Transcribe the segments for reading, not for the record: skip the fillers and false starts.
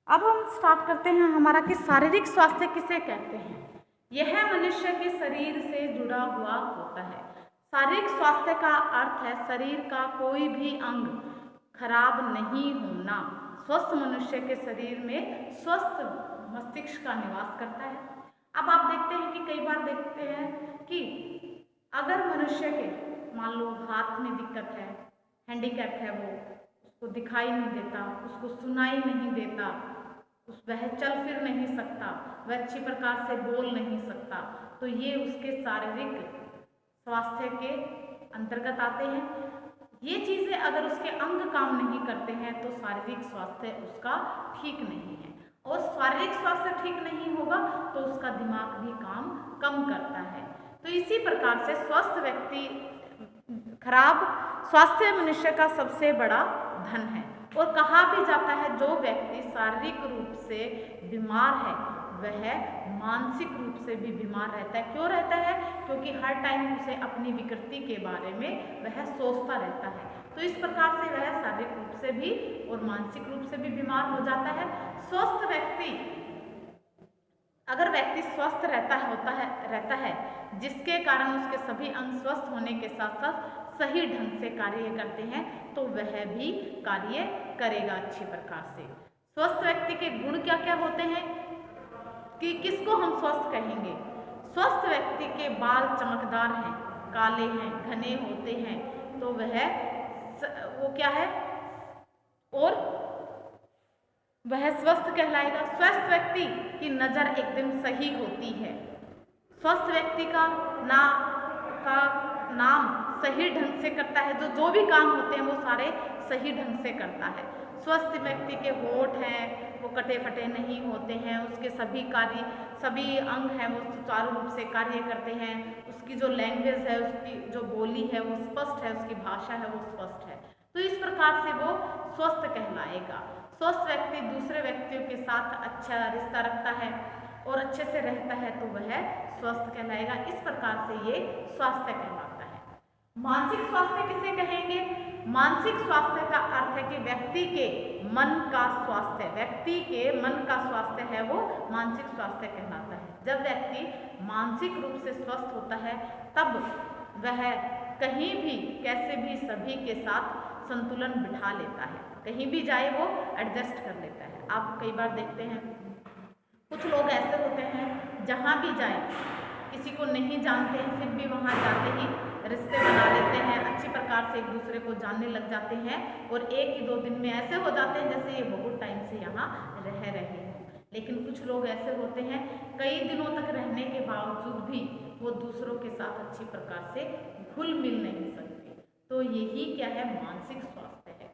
अब हम स्टार्ट करते हैं हमारा कि शारीरिक स्वास्थ्य किसे कहते हैं। यह मनुष्य के शरीर से जुड़ा हुआ होता है। शारीरिक स्वास्थ्य का अर्थ है शरीर का कोई भी अंग खराब नहीं होना। स्वस्थ मनुष्य के शरीर में स्वस्थ मस्तिष्क का निवास करता है। अब आप देखते हैं कि कई बार देखते हैं कि अगर मनुष्य के मान लो हाथ में दिक्कत है, हैंडीकैप है, वो उसको दिखाई नहीं देता, उसको सुनाई नहीं देता, वह चल फिर नहीं सकता, वह अच्छी प्रकार से बोल नहीं सकता, तो ये उसके शारीरिक स्वास्थ्य के अंतर्गत आते हैं। ये चीज़ें अगर उसके अंग काम नहीं करते हैं तो शारीरिक स्वास्थ्य उसका ठीक नहीं है, और शारीरिक स्वास्थ्य ठीक नहीं होगा तो उसका दिमाग भी काम कम करता है। तो इसी प्रकार से स्वस्थ व्यक्ति खराब स्वास्थ्य मनुष्य का सबसे बड़ा धन है। और कहा भी जाता है जो व्यक्ति शारीरिक रूप से बीमार है वह मानसिक रूप से भी बीमार रहता है। क्यों रहता है? क्योंकि हर टाइम उसे अपनी विकृति के बारे में वह सोचता रहता है। तो इस प्रकार से वह शारीरिक रूप से भी और मानसिक रूप से भी बीमार हो जाता है। स्वस्थ व्यक्ति अगर व्यक्ति स्वस्थ रहता है जिसके कारण उसके सभी अंग स्वस्थ होने के साथ साथ सही ढंग से कार्य करते हैं तो वह भी कार्य करेगा अच्छी प्रकार से। स्वस्थ व्यक्ति के गुण क्या क्या होते हैं कि किसको हम स्वस्थ कहेंगे? स्वस्थ व्यक्ति के बाल चमकदार हैं, काले हैं, घने होते हैं, तो वो क्या है और वह स्वस्थ कहलाएगा। स्वस्थ व्यक्ति की नज़र एकदम सही होती है। स्वस्थ व्यक्ति का नाम सही ढंग से करता है, जो भी काम होते हैं वो सारे सही ढंग से करता है। स्वस्थ व्यक्ति के होठ हैं वो कटे फटे नहीं होते हैं, उसके सभी अंग हैं वो सुचारू रूप से कार्य करते हैं, उसकी जो लैंग्वेज है, उसकी जो बोली है वो स्पष्ट है, उसकी भाषा है वो स्पष्ट है, तो इस प्रकार से वो स्वस्थ कहलाएगा। स्वस्थ व्यक्ति दूसरे व्यक्तियों के साथ अच्छा रिश्ता रखता है और अच्छे से रहता है तो वह स्वस्थ कहलाएगा। इस प्रकार से ये स्वास्थ्य कहलाता है। मानसिक स्वास्थ्य किसे कहेंगे? मानसिक स्वास्थ्य का अर्थ है कि व्यक्ति के मन का स्वास्थ्य है वो मानसिक स्वास्थ्य कहलाता है। जब व्यक्ति मानसिक रूप से स्वस्थ होता है तब वह कहीं भी कैसे भी सभी के साथ संतुलन बिठा लेता है, कहीं भी जाए वो एडजस्ट कर लेता है। आप कई बार देखते हैं कुछ लोग ऐसे होते हैं जहाँ भी जाए किसी को नहीं जानते हैं फिर भी वहाँ जाते ही रिश्ते बना लेते हैं, अच्छी प्रकार से एक दूसरे को जानने लग जाते हैं और एक ही दो दिन में ऐसे हो जाते हैं जैसे ये बहुत टाइम से यहाँ रह रहे हैं। लेकिन कुछ लोग ऐसे होते हैं कई दिनों तक रहने के बावजूद भी वो दूसरों के साथ अच्छी प्रकार से घुल मिल नहीं सकते। तो यही क्या है? मानसिक स्वास्थ्य है।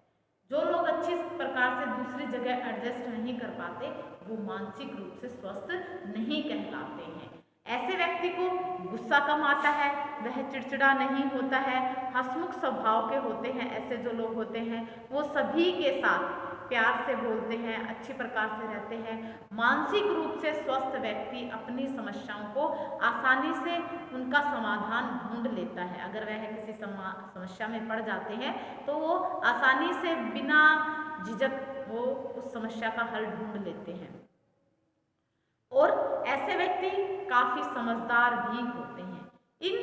जो लोग अच्छी प्रकार से दूसरी जगह एडजस्ट नहीं कर पाते वो मानसिक रूप से स्वस्थ नहीं कहलाते हैं। ऐसे व्यक्ति को गुस्सा कम आता है, वह चिड़चिड़ा नहीं होता है, हंसमुख स्वभाव के होते हैं। ऐसे जो लोग होते हैं वो सभी के साथ प्यार से बोलते हैं, अच्छी प्रकार से रहते हैं। मानसिक रूप से स्वस्थ व्यक्ति अपनी समस्याओं को आसानी से उनका समाधान ढूंढ लेता है। अगर वह किसी समस्या में पड़ जाते हैं तो वो आसानी से बिना झिझक वो उस समस्या का हल ढूंढ लेते हैं। और ऐसे व्यक्ति काफी समझदार भी होते हैं। इन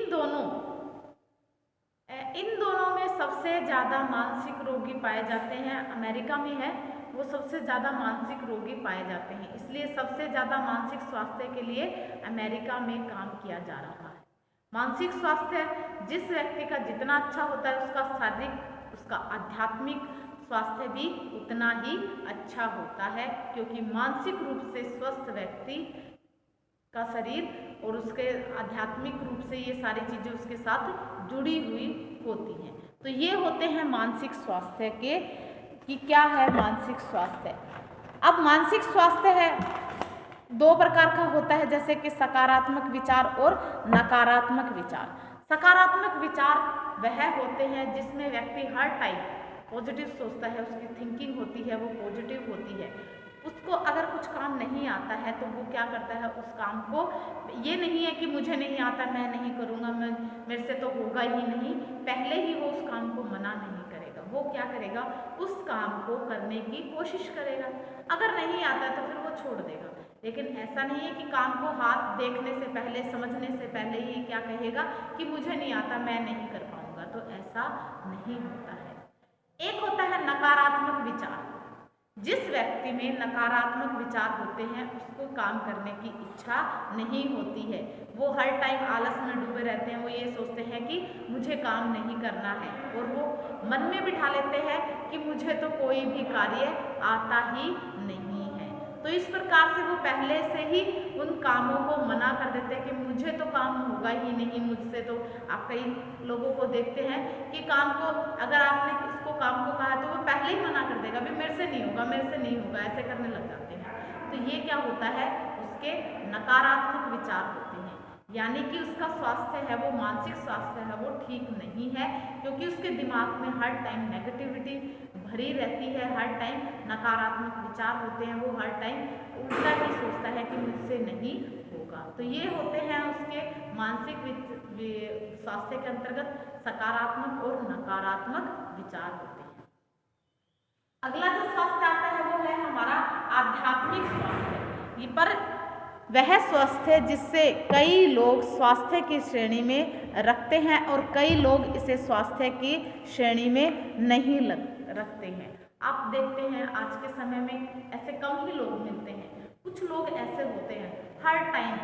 दोनों में सबसे ज़्यादा मानसिक रोगी पाए जाते हैं। अमेरिका में है वो सबसे ज़्यादा मानसिक रोगी पाए जाते हैं, इसलिए सबसे ज़्यादा मानसिक स्वास्थ्य के लिए अमेरिका में काम किया जा रहा है। मानसिक स्वास्थ्य जिस व्यक्ति का जितना अच्छा होता है उसका शारीरिक उसका आध्यात्मिक स्वास्थ्य भी उतना ही अच्छा होता है, क्योंकि मानसिक रूप से स्वस्थ व्यक्ति का शरीर और उसके आध्यात्मिक रूप से ये सारी चीज़ें उसके साथ जुड़ी हुई होती हैं। तो ये होते हैं मानसिक स्वास्थ्य के कि क्या है मानसिक स्वास्थ्य। अब मानसिक स्वास्थ्य है दो प्रकार का होता है, जैसे कि सकारात्मक विचार और नकारात्मक विचार। सकारात्मक विचार वह होते हैं जिसमें व्यक्ति हर टाइम पॉजिटिव सोचता है, उसकी थिंकिंग होती है वो पॉजिटिव होती है। उसको अगर कुछ काम नहीं आता है तो वो क्या करता है उस काम को, ये नहीं है कि मुझे नहीं आता मैं नहीं करूँगा, मेरे से तो होगा ही नहीं, पहले ही वो उस काम को मना नहीं करेगा। वो क्या करेगा, उस काम को करने की कोशिश करेगा। अगर नहीं आता तो फिर वो छोड़ देगा। लेकिन ऐसा नहीं है कि काम को हाथ देखने से पहले, समझने से पहले ही क्या कहेगा कि मुझे नहीं आता, मैं नहीं कर पाऊंगा। तो ऐसा नहीं होता है। एक होता है नकारात्मक विचार। जिस व्यक्ति में नकारात्मक विचार होते हैं उसको काम करने की इच्छा नहीं होती है। वो हर टाइम आलस में डूबे रहते हैं। वो ये सोचते हैं कि मुझे काम नहीं करना है, और वो मन में बिठा लेते हैं कि मुझे तो कोई भी कार्य आता ही नहीं है। तो इस प्रकार से वो पहले से ही उन कामों को मना कर देते हैं कि मुझे तो काम होगा ही नहीं, मुझसे तो। आप कई लोगों को देखते हैं कि काम को, अगर आपने इसको काम को कहा तो वो पहले ही मना कर देगा, भाई मेरे से नहीं होगा, मेरे से नहीं होगा, ऐसे करने लग जाते हैं। तो ये क्या होता है, उसके नकारात्मक विचार होते हैं, यानी कि उसका स्वास्थ्य है, वो मानसिक स्वास्थ्य है, वो ठीक नहीं है, क्योंकि उसके दिमाग में हर टाइम नेगेटिविटी भरी रहती है, हर टाइम नकारात्मक विचार होते हैं, वो हर टाइम उल्टा ही सोचता है कि मुझसे नहीं होगा। तो ये होते हैं उसके मानसिक स्वास्थ्य के अंतर्गत सकारात्मक और नकारात्मक विचार होते हैं। अगला जो स्वास्थ्य आता है वो है हमारा आध्यात्मिक स्वास्थ्य। ये पर वह स्वास्थ्य जिससे कई लोग स्वास्थ्य की श्रेणी में रखते हैं और कई लोग इसे स्वास्थ्य की श्रेणी में नहीं रखते हैं। आप देखते हैं आज के समय में ऐसे कम ही लोग मिलते हैं। कुछ लोग ऐसे होते हैं हर टाइम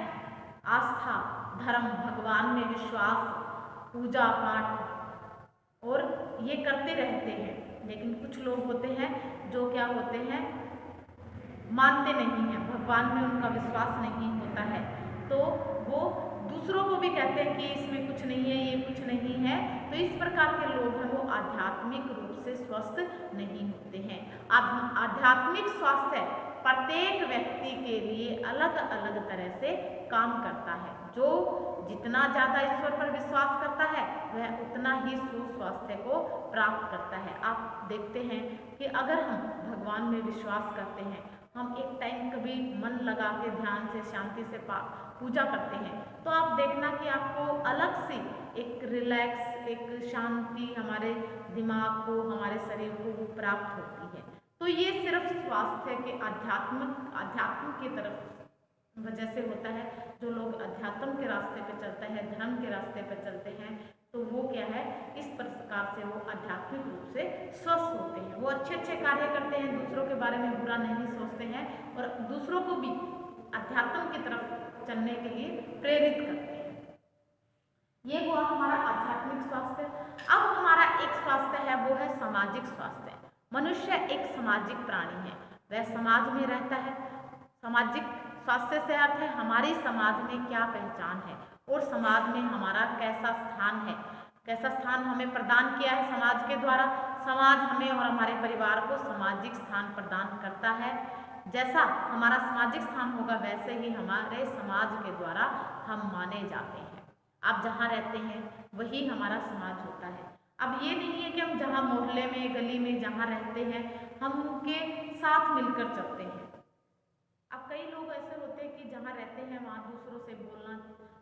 आस्था, धर्म, भगवान में विश्वास, पूजा पाठ और ये करते रहते हैं, लेकिन कुछ लोग होते हैं जो क्या होते हैं, मानते नहीं हैं, भगवान में उनका विश्वास नहीं होता है, तो वो दूसरों को भी कहते हैं कि इसमें कुछ नहीं है, ये कुछ नहीं है। तो इस प्रकार के लोग हैं वो आध्यात्मिक रूप से स्वस्थ नहीं होते हैं। आध्यात्मिक स्वास्थ्य प्रत्येक व्यक्ति के लिए अलग अलग तरह से काम करता है। जो जितना ज़्यादा ईश्वर पर विश्वास करता है वह उतना ही सुस्वास्थ्य को प्राप्त करता है। आप देखते हैं कि अगर हम भगवान में विश्वास करते हैं, हम एक टाइम कभी मन लगा के ध्यान से शांति से पूजा करते हैं, तो आप देखना कि आपको अलग से एक रिलैक्स, एक शांति हमारे दिमाग को, हमारे शरीर को वो प्राप्त होती है। तो ये सिर्फ स्वास्थ्य के अध्यात्म की तरफ वजह से होता है। जो लोग अध्यात्म के रास्ते पे चलते हैं, धर्म के रास्ते पे चलते हैं, तो वो क्या है, इस प्रकार से वो आध्यात्मिक रूप से स्वस्थ होते हैं। वो अच्छे अच्छे कार्य करते हैं, दूसरों के बारे में बुरा नहीं सोचते हैं और दूसरों को भी अध्यात्म की तरफ चलने के लिए प्रेरित करते हैं। ये हुआ हमारा आध्यात्मिक स्वास्थ्य। अब हमारा एक स्वास्थ्य है वो है सामाजिक स्वास्थ्य। मनुष्य एक सामाजिक प्राणी है, वह समाज में रहता है। सामाजिक स्वास्थ्य से अर्थ है हमारी समाज में क्या पहचान है और समाज में हमारा कैसा स्थान है, कैसा स्थान हमें प्रदान किया है समाज के द्वारा। समाज हमें और हमारे परिवार को सामाजिक स्थान प्रदान करता है। जैसा हमारा सामाजिक स्थान होगा वैसे ही हमारे समाज के द्वारा हम माने जाते हैं। आप जहाँ रहते हैं वही हमारा समाज होता है। अब ये नहीं है कि हम जहाँ मोहल्ले में, गली में जहाँ रहते हैं हम उनके साथ मिलकर चलते हैं। अब कई लोग ऐसे होते हैं कि जहाँ रहते हैं वहाँ दूसरों से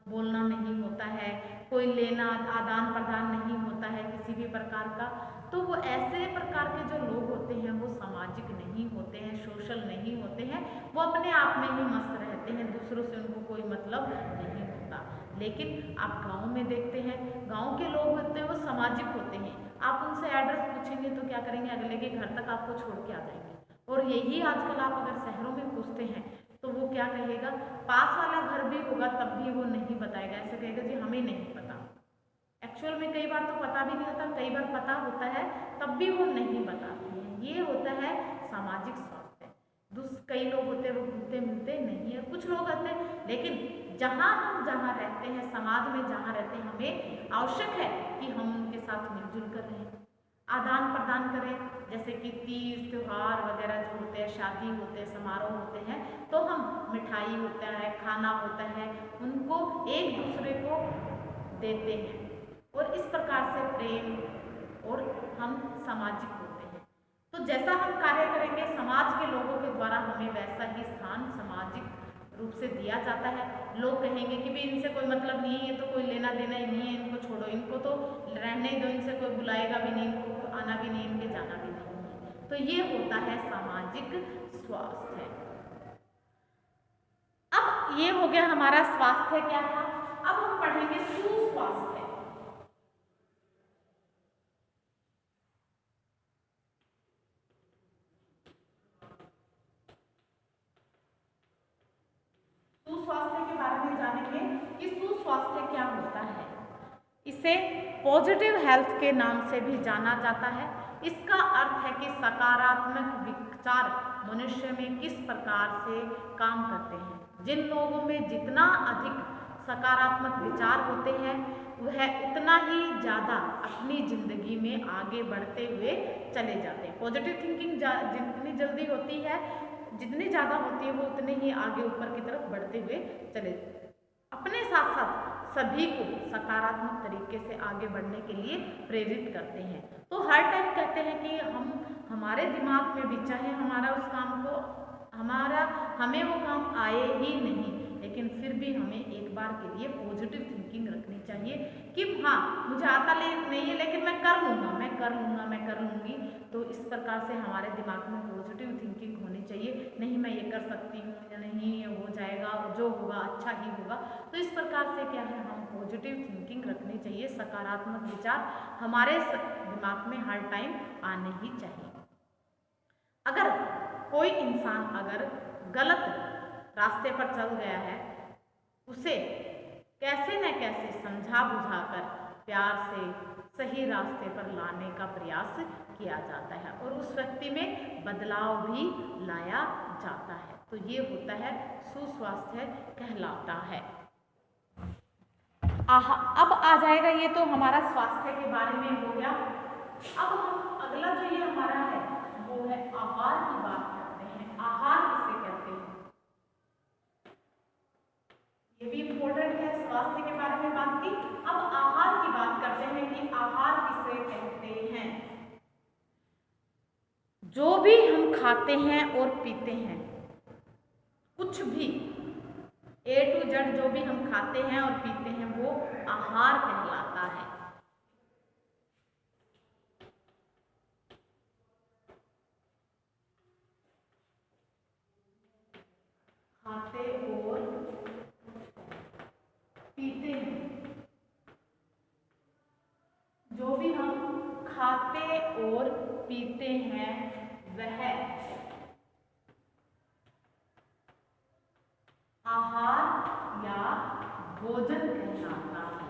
बोलना नहीं होता है, कोई लेना आदान प्रदान नहीं होता है किसी भी प्रकार का। तो वो ऐसे प्रकार के जो लोग होते हैं वो सामाजिक नहीं होते हैं, सोशल नहीं होते हैं, वो अपने आप में ही मस्त रहते हैं, दूसरों से उनको कोई मतलब नहीं होता। लेकिन आप गाँव में देखते हैं, गाँव के लोग होते हैं वो सामाजिक होते हैं। आप उनसे एड्रेस पूछेंगे तो क्या करेंगे, अगले के घर तक आपको छोड़ के आ जाएंगे। और यही आजकल आप अगर शहरों में पूछते हैं तो वो क्या कहेगा, पास वाला घर भी होगा तब भी वो नहीं बताएगा, ऐसे कहेगा जी हमें नहीं पता। एक्चुअल में कई बार तो पता भी नहीं होता, कई बार पता होता है तब भी वो नहीं बताते हैं। ये होता है सामाजिक स्वास्थ्य। कई लोग होते हैं वो घूमते मिलते नहीं है, कुछ लोग आते हैं, लेकिन जहाँ रहते हैं, समाज में जहाँ रहते हैं, हमें आवश्यक है कि हम उनके साथ मिलजुल कर रहें, आदान प्रदान करें। जैसे कि तीज त्योहार वगैरह जो होते हैं, शादी होते हैं, समारोह होते हैं, तो हम मिठाई होता है, खाना होता है, उनको एक दूसरे को देते हैं और इस प्रकार से प्रेम और हम सामाजिक होते हैं। तो जैसा हम कार्य करेंगे समाज के लोगों के द्वारा हमें वैसा ही स्थान सामाजिक रूप से दिया जाता है। लोग कहेंगे कि भाई इनसे कोई मतलब नहीं है, ये तो कोई लेना देना ही नहीं है, इनको छोड़ो, इनको तो रहने ही दो, इनसे कोई बुलाएगा भी नहीं, इनको आना भी नहीं, इनके जाना भी नहीं। तो ये होता है सामाजिक स्वास्थ्य। अब ये हो गया हमारा स्वास्थ्य क्या था। अब हम पढ़ेंगे सुस्वास्थ्य। सुस्वास्थ्य के बारे में जानेंगे कि सुस्वास्थ्य क्या होता है। इसे पॉजिटिव हेल्थ के नाम से भी जाना जाता है। इसका अर्थ है कि सकारात्मक विचार मनुष्य में किस प्रकार से काम करते हैं। जिन लोगों में जितना अधिक सकारात्मक विचार होते हैं वह उतना ही ज़्यादा अपनी ज़िंदगी में आगे बढ़ते हुए चले जाते हैं। पॉजिटिव थिंकिंग जितनी जल्दी होती है, जितनी ज़्यादा होती है, वो उतने ही आगे ऊपर की तरफ बढ़ते हुए चले। अपने साथ साथ सभी को सकारात्मक तरीके से आगे बढ़ने के लिए प्रेरित करते हैं। तो हर टाइम कहते हैं कि हमारे दिमाग में भी चाहे हमारा उस काम को हमें वो काम आए ही नहीं, लेकिन फिर भी हमें एक बार के लिए पॉजिटिव थिंकिंग रखनी चाहिए कि हाँ मुझे आता नहीं है लेकिन मैं कर लूँगा, मैं कर लूँगा, मैं कर लूँगी। तो इस प्रकार से हमारे दिमाग में पॉजिटिव थिंकिंग होनी चाहिए। नहीं मैं ये कर सकती हूँ, या नहीं ये हो जाएगा, जो होगा अच्छा ही होगा। तो इस प्रकार से क्या है, हम पॉजिटिव थिंकिंग रखनी चाहिए। सकारात्मक विचार हमारे दिमाग में हर टाइम आने ही चाहिए। अगर कोई इंसान अगर गलत रास्ते पर चल गया है, उसे कैसे न कैसे समझा बुझाकर प्यार से सही रास्ते पर लाने का प्रयास किया जाता है और उस व्यक्ति में बदलाव भी लाया जाता है। तो ये होता है सुस्वास्थ्य कहलाता है। अब आ जाएगा, ये तो हमारा स्वास्थ्य के बारे में हो गया। अब हम अगला जो ये हमारा है वो है आहार की बात करते हैं। आहार किसे कहते हैं, ये भी इम्पोर्टेंट है। स्वास्थ्य के बारे में बात की, अब आहार की बात करते हैं कि आहार किसे कहते हैं। जो भी हम खाते हैं और पीते हैं, कुछ भी A to Z जो भी हम खाते हैं और पीते हैं वो आहार कहलाता है। खाते और पीते हैं, जो भी हम खाते और पीते हैं वह आहार या भोजन कहलाता है।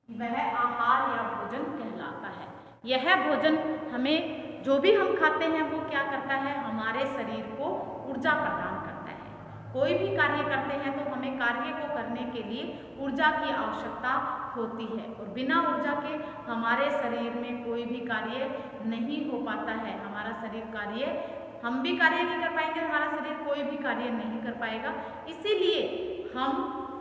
वह आहार या भोजन कहलाता है। यह भोजन हमें, जो भी हम खाते हैं वो क्या करता है, हमारे शरीर को ऊर्जा प्रदान करता है। कोई भी कार्य करते हैं तो हमें कार्य को करने के लिए ऊर्जा की आवश्यकता होती है और बिना ऊर्जा के हमारे शरीर में कोई भी कार्य नहीं हो पाता है। हमारा शरीर हम भी कार्य नहीं कर पाएंगे, हमारा शरीर कोई भी कार्य नहीं कर पाएगा। इसीलिए हम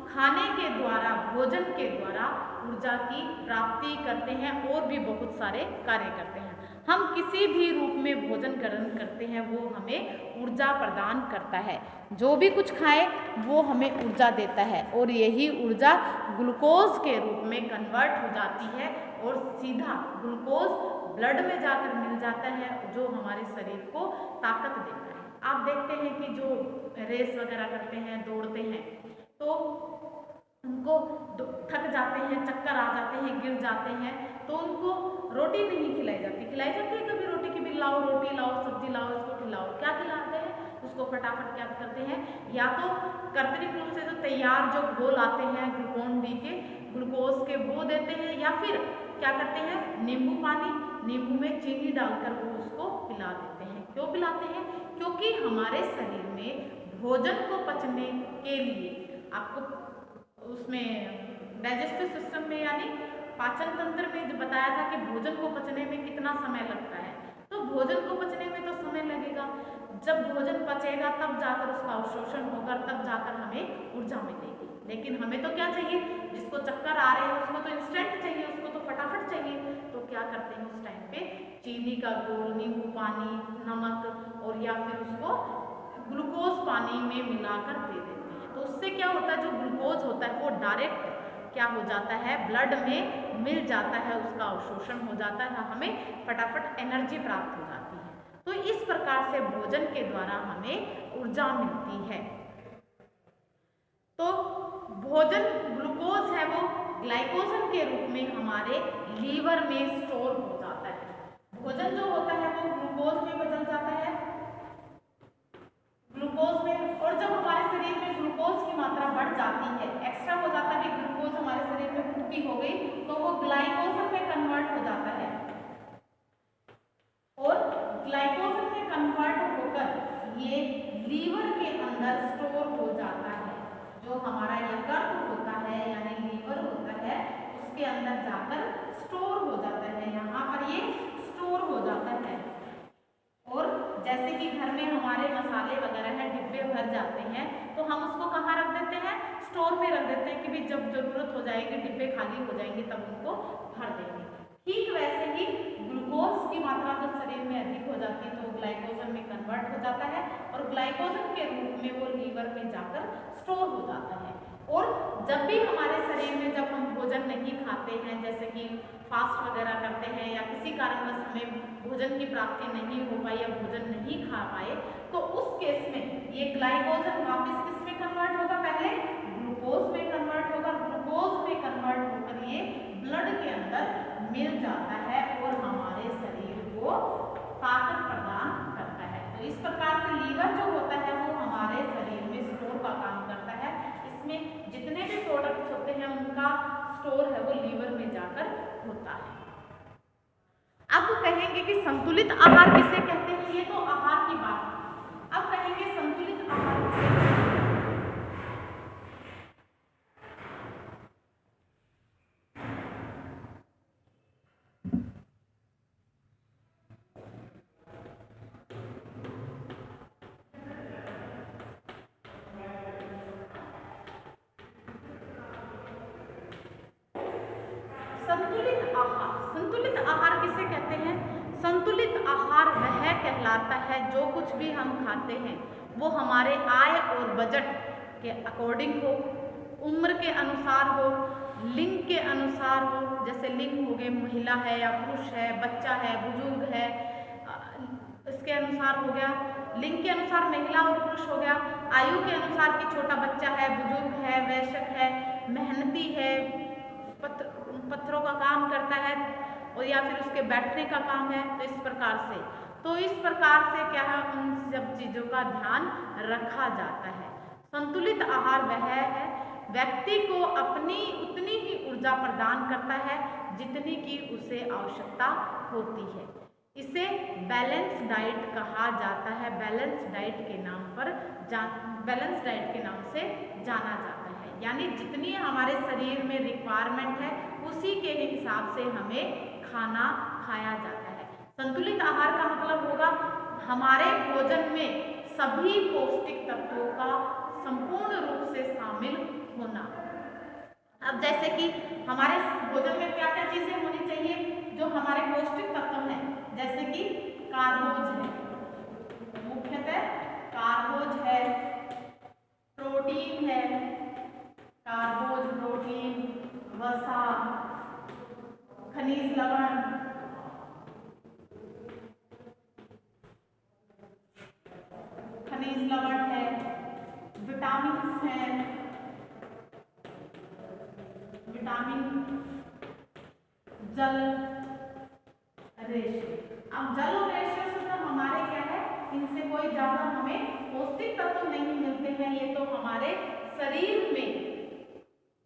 खाने के द्वारा, भोजन के द्वारा ऊर्जा की प्राप्ति करते हैं और भी बहुत सारे कार्य करते हैं। हम किसी भी रूप में भोजन ग्रहण करते हैं वो हमें ऊर्जा प्रदान करता है। जो भी कुछ खाएं वो हमें ऊर्जा देता है और यही ऊर्जा ग्लूकोज के रूप में कन्वर्ट हो जाती है और सीधा ग्लूकोज ब्लड में जाकर मिल जाता है, जो हमारे शरीर को ताकत देता है। आप देखते हैं कि जो रेस वगैरह करते हैं, दौड़ते हैं, तो उनको थक जाते हैं, चक्कर आ जाते हैं, गिर जाते हैं, तो उनको रोटी नहीं खिलाई जाती है कभी रोटी की भी, लाओ रोटी लाओ, सब्जी लाओ, इसको खिलाओ। क्या खिलाते हैं उसको, फटाफट क्या करते हैं, या तो कृत्रिम रूप से जो तैयार जो घोल आते हैं ग्लूकोन डी के, ग्लूकोज के, वो देते हैं, या फिर क्या करते हैं नींबू पानी, नींबू में चीनी डालकर वो उसको पिला देते हैं। क्यों पिलाते हैं, क्योंकि हमारे शरीर में भोजन को पचने के लिए, आपको उसमें डाइजेस्टिव सिस्टम में यानी पाचन तंत्र में जो बताया था कि भोजन को पचने में कितना समय लगता है, तो भोजन को पचने में तो समय लगेगा। जब भोजन पचेगा तब जाकर उसका अवशोषण होगा, तब जाकर हमें ऊर्जा मिलेगी। लेकिन हमें तो क्या चाहिए, जिसको चक्कर आ रहे हैं उसको तो इंस्टेंट चाहिए, उसको तो फटाफट चाहिए। तो क्या करते हैं उस टाइम पे चीनी का घोल, नींबू पानी, नमक और या फिर उसको ग्लूकोज पानी में मिलाकर दे देते हैं। तो उससे क्या होता है, जो ग्लूकोज होता है वो डायरेक्ट क्या हो जाता है, ब्लड में मिल जाता है, उसका अवशोषण हो जाता है, हमें फटाफट एनर्जी प्राप्त हो जाती है। तो इस प्रकार से भोजन के द्वारा हमें ऊर्जा मिलती है। तो भोजन ग्लूकोज है वो ग्लाइकोजन के रूप में हमारे लीवर में स्टोर हो जाता है। भोजन जो होता है वो ग्लूकोज में बदल जाता है, ग्लूकोज में, और जब हमारे शरीर में ग्लूकोज की मात्रा बढ़ जाती है, एक्स्ट्रा हो जाता है, ग्लूकोज हमारे शरीर में पूर्ति हो गई, तो वो ग्लाइकोजन में कन्वर्ट हो जाता है और ग्लाइकोजन में कन्वर्ट होकर ये लीवर के अंदर स्टोर हो जाता है। जो हमारा यकृत होता है यानी लीवर होता है, उसके अंदर जाकर स्टोर हो जाता है, यहाँ पर ये स्टोर हो जाता है। और जैसे कि घर में हमारे मसाले वगैरह है, डिब्बे भर जाते हैं, तो हम उसको कहाँ रख देते हैं, स्टोर में रख देते हैं कि भाई जब जरूरत हो जाएगी, डिब्बे खाली हो जाएंगे तब उनको भर देंगे। ठीक वैसे ही ग्लूकोज की मात्रा जब शरीर में अधिक हो जाती है तो ग्लाइकोजन में कन्वर्ट हो जाता है और ग्लाइकोजन के रूप में वो लीवर में जाकर स्टोर हो जाता है। और जब भी हमारे शरीर में जब हम भोजन नहीं खाते हैं, जैसे कि फास्ट वगैरह करते हैं या किसी कारणवश हमें भोजन की प्राप्ति नहीं हो पाई या भोजन नहीं खा पाए, तो उस केस में ये ग्लाइकोजन वापस किस में कन्वर्ट होगा, पहले ग्लूकोज में कन्वर्ट होगा, ग्लूकोज में कन्वर्ट होकर ये ब्लड के अंदर मिल जाता है और हमारे शरीर को ताकत प्रदान करता है। तो इस प्रकार से लीवर जो होता है वो हमारे शरीर में स्टोर का काम करता है। इसमें जितने भी प्रोडक्ट्स होते हैं उनका स्टोर है वो लीवर में जाकर होता है। अब कहेंगे कि संतुलित आहार किसे कहते हैं, ये तो आहार की बात है। अब कहेंगे संतुलित आहार किसे कहते हैं। संतुलित आहार किसे कहते हैं? संतुलित आहार वह कहलाता है जो कुछ भी हम खाते हैं वो हमारे आय और बजट के अकॉर्डिंग हो, उम्र के अनुसार हो, लिंग के अनुसार हो। जैसे लिंग हो गए, महिला है या पुरुष है, बच्चा है, बुजुर्ग है, इसके अनुसार हो गया। लिंग के अनुसार महिला और पुरुष हो गया। आयु के अनुसार कि छोटा बच्चा है, बुजुर्ग है, वयस्क है, मेहनती है, पत्थरों का काम करता है और या फिर उसके बैठने का काम है। तो इस प्रकार से क्या है, उन सब चीज़ों का ध्यान रखा जाता है। संतुलित आहार वह है व्यक्ति को अपनी उतनी ही ऊर्जा प्रदान करता है जितनी की उसे आवश्यकता होती है। इसे बैलेंस डाइट कहा जाता है। बैलेंस डाइट के नाम से जाना जाता है। यानी जितनी हमारे शरीर में रिक्वायरमेंट है उसी के हिसाब से हमें खाना खाया जाता है। संतुलित आहार का मतलब होगा हमारे भोजन में सभी पौष्टिक तत्वों का संपूर्ण रूप से शामिल होना। अब जैसे कि हमारे भोजन में क्या क्या चीजें होनी चाहिए जो हमारे पौष्टिक तत्व हैं, जैसे कि कार्बोज है, मुख्यतः कार्बोज है, प्रोटीन है, कार्बोज, प्रोटीन, वसा, खनिज लवण, है, विटामिन है, जल, रेशे। अब जल और रेशे से तो हमारे क्या है, इनसे कोई ज्यादा हमें पौष्टिक तत्व नहीं मिलते हैं। ये तो हमारे शरीर में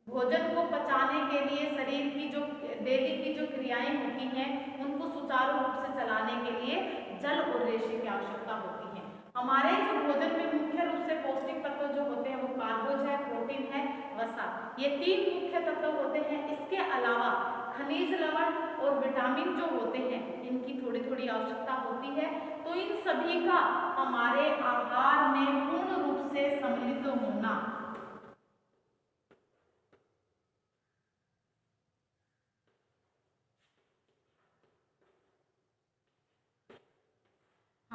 भोजन को पचाने के लिए, शरीर की जो डेली की जो क्रियाएं होती हैं उनको सुचारू रूप से चलाने के लिए जल और रेशे की आवश्यकता होती है। हमारे जो भोजन में मुख्य रूप से पौष्टिक तत्व जो होते हैं वो कार्बोज है, प्रोटीन है, वसा, ये तीन मुख्य तत्व होते हैं। इसके अलावा खनिज लवण और विटामिन जो होते हैं इनकी थोड़ी थोड़ी आवश्यकता होती है। तो इन सभी का हमारे आहार में पूर्ण रूप से सम्मिलित होना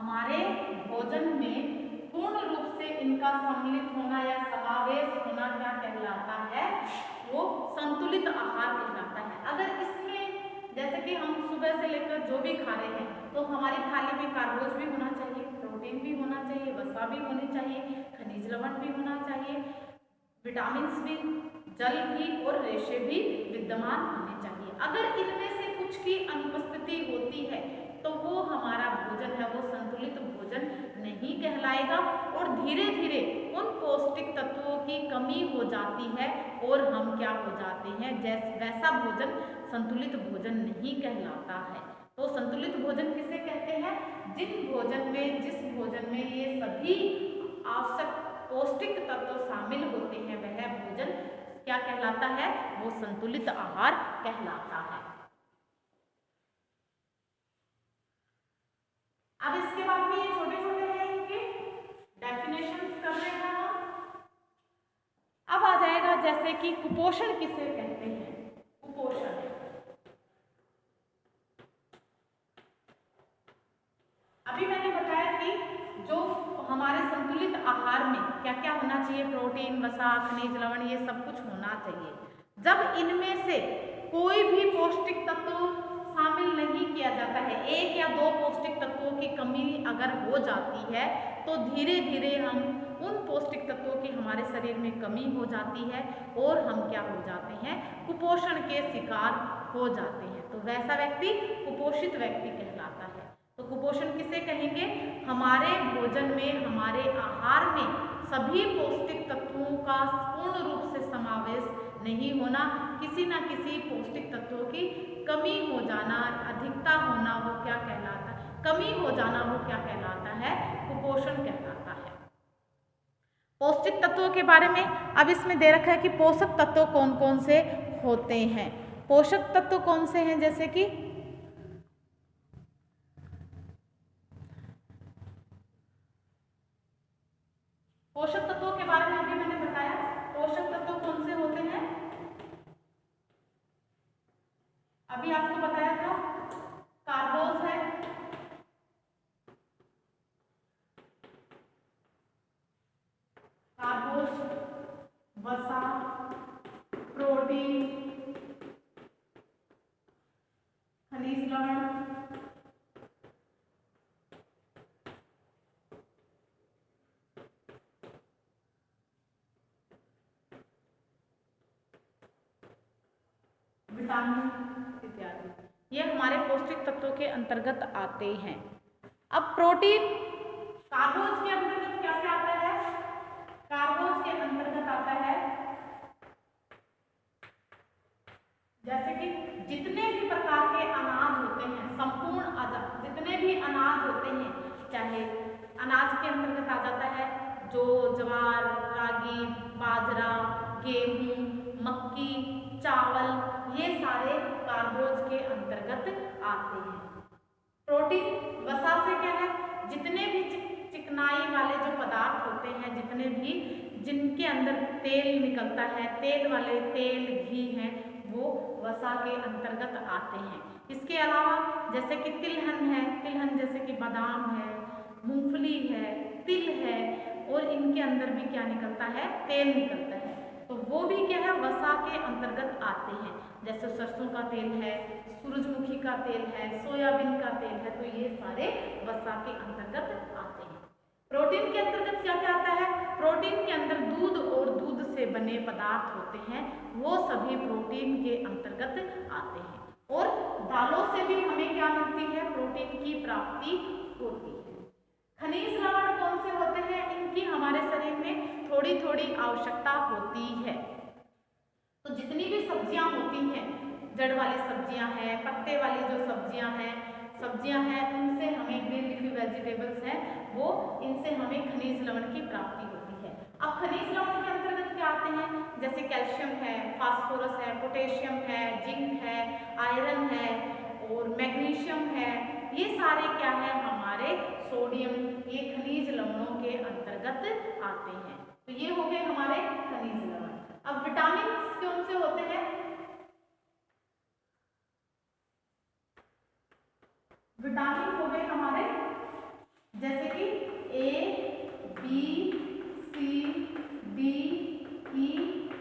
हमारे भोजन में पूर्ण रूप से इनका सम्मिलित होना या समावेश होना क्या कहलाता है, वो संतुलित आहार कहलाता है। अगर इसमें जैसे कि हम सुबह से लेकर जो भी खा रहे हैं तो हमारी थाली में कार्बोज भी होना चाहिए, प्रोटीन भी होना चाहिए, वसा भी होनी चाहिए, खनिज लवण भी होना चाहिए, विटामिन भी, जल भी और रेशे भी विद्यमान होने चाहिए। अगर इनमें से कुछ की अनुपस्थिति होती है तो वो हमारा भोजन है वो संतुलित भोजन नहीं कहलाएगा और धीरे धीरे उन पौष्टिक तत्वों की कमी हो जाती है और हम क्या हो जाते हैं, जैसे वैसा भोजन संतुलित भोजन नहीं कहलाता है। तो संतुलित भोजन किसे कहते हैं, जिस भोजन में ये सभी आवश्यक पौष्टिक तत्व शामिल होते हैं वह भोजन क्या कहलाता है, वो संतुलित आहार कहलाता है। अब इसके बाद में ये छोटे छोटे हैं, इनके डेफिनेशंस कर रहे हैं हम। अब आ जाएगा जैसे कि कुपोषण किसे कहते हैं, कुपोषण अभी मैंने बताया कि जो हमारे संतुलित आहार में क्या क्या होना चाहिए, प्रोटीन, वसा, खनिज लवण, ये सब कुछ होना चाहिए। जब इनमें से कोई भी पौष्टिक तत्व शामिल नहीं किया जाता है, एक या दो पौष्टिक तत्वों की कमी अगर हो जाती है तो धीरे धीरे हम उन पौष्टिक तत्वों की हमारे शरीर में कमी हो जाती है और हम क्या हो जाते हैं, कुपोषण के शिकार हो जाते हैं। तो वैसा व्यक्ति कुपोषित व्यक्ति कहलाता है। तो कुपोषण किसे कहेंगे, हमारे भोजन में, हमारे आहार में सभी पौष्टिक तत्वों का पूर्ण रूप से समावेश नहीं होना, किसी न किसी पौष्टिक तत्वों की कमी हो जाना, अधिकता होना, वो क्या कहलाता है, कमी हो जाना वो क्या कहलाता है, कुपोषण कहलाता है। पौष्टिक तत्वों के बारे में अब इसमें दे रखा है कि पोषक तत्व कौन कौन से होते हैं। पोषक तत्व कौन से हैं, जैसे कि पोषक तत्वों के बारे में अभी मैंने बताया, पोषक तत्व कौन से होते हैं, अभी आपको बताया था, कार्बोज है, कार्बोज, वसा, प्रोटीन, खनिज लवण, विटामिन इत्यादि, ये हमारे पौष्टिक तत्वों के अंतर्गत आते हैं। अब प्रोटीन, कार्बोज के अंतर्गत क्या क्या आता है, कार्बोज के अंतर्गत आता है जैसे कि जितने भी प्रकार के अनाज होते हैं, संपूर्ण जितने भी अनाज होते हैं, चाहे अनाज के अंतर्गत आ जाता है जो ज्वार, रागी, बाजरा, गेहूं, मक्की, चावल, ये सारे कार्बोज के अंतर्गत आते हैं। प्रोटीन, वसा से क्या है, जितने भी चिकनाई वाले जो पदार्थ होते हैं, जितने भी जिनके अंदर तेल निकलता है, तेल वाले तेल, घी हैं, वो वसा के अंतर्गत आते हैं। इसके अलावा जैसे कि तिलहन है, तिलहन जैसे कि बादाम है, मूंगफली है, तिल है, और इनके अंदर भी क्या निकलता है, तेल निकलता है, तो वो भी क्या है, वसा के अंतर्गत आते हैं। जैसे सरसों का तेल है, सूरजमुखी का तेल है, सोयाबीन का तेल है, तो ये सारे वसा के अंतर्गत आते हैं। प्रोटीन के अंतर्गत क्या क्या आता है, प्रोटीन के अंदर दूध और दूध से बने पदार्थ होते हैं, वो सभी प्रोटीन के अंतर्गत आते हैं। और दालों से भी हमें क्या मिलती है, प्रोटीन की प्राप्ति होती है। खनिज लवण कौन से होते हैं, इनकी हमारे शरीर में थोड़ी थोड़ी आवश्यकता होती है। तो जितनी भी सब्जियां होती हैं, जड़ वाली सब्जियां हैं, पत्ते वाली जो सब्जियां हैं, उनसे हमें, ग्रीन लीफी वेजिटेबल्स हैं, वो इनसे हमें खनिज लवण की प्राप्ति होती है। अब खनिज लवण के अंतर्गत क्या आते हैं, जैसे कैल्शियम है, फास्फोरस है, पोटेशियम है, जिंक है, आयरन है और मैग्नीशियम है, ये सारे क्या है, हमारे सोडियम, ये खनिज लवणों के अंतर्गत आते हैं। तो ये हो गए हमारे खनिज लवण। अब विटामिन कौन से होते हैं, विटामिन हो गए हमारे जैसे कि A, B, C, D, E,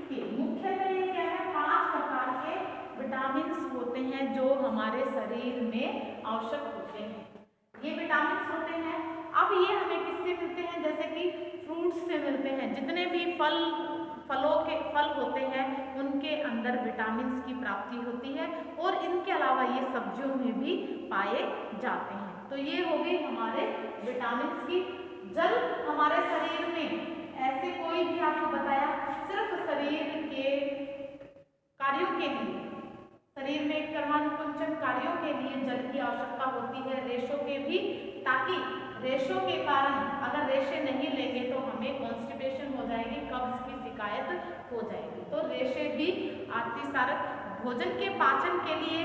K। मुख्यतः ये क्या है, 5 प्रकार के विटामिन्स होते हैं जो हमारे शरीर में आवश्यक होते हैं। ये विटामिन्स होते हैं। अब ये हमें किससे मिलते हैं, जैसे कि फ्रूट्स से मिलते हैं। जितने भी फल होते हैं उनके अंदर विटामिन्स की प्राप्ति होती है और इनके अलावा ये सब्जियों में भी पाए जाते हैं। तो ये हो गई हमारे विटामिन्स की। जल हमारे शरीर में ऐसे कोई भी आपको बताया, सिर्फ शरीर के कार्यों के लिए, शरीर में कर्मानुकुंचन कार्यों के लिए जल की आवश्यकता होती है, रेशों के भी, ताकि रेशों के कारण अगर रेशे नहीं लेंगे तो हमें कॉन्स्टिपेशन हो जाएगी, कब्ज की शिकायत हो जाएगी। तो रेशे भी अतिसारक, भोजन के पाचन के लिए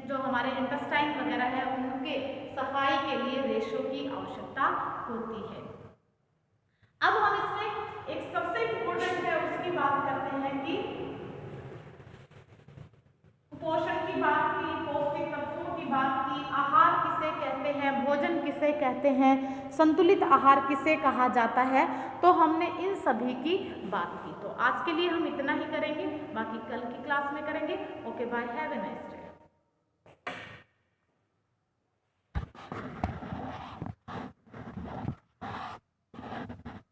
जो हमारे इंटेस्टाइन वगैरह है उनके सफाई के लिए रेशों की आवश्यकता होती है। अब हम इसमें एक सबसे इम्पोर्टेंट है उसकी बात करते हैं कि पोषण की बात की, पौष्टिक तत्वों की बात की, आहार किसे कहते हैं, भोजन किसे कहते हैं, संतुलित आहार किसे कहा जाता है। तो हमने इन सभी की बात की। तो आज के लिए हम इतना ही करेंगे, बाकी कल की क्लास में करेंगे। Okay bye, have a nice day.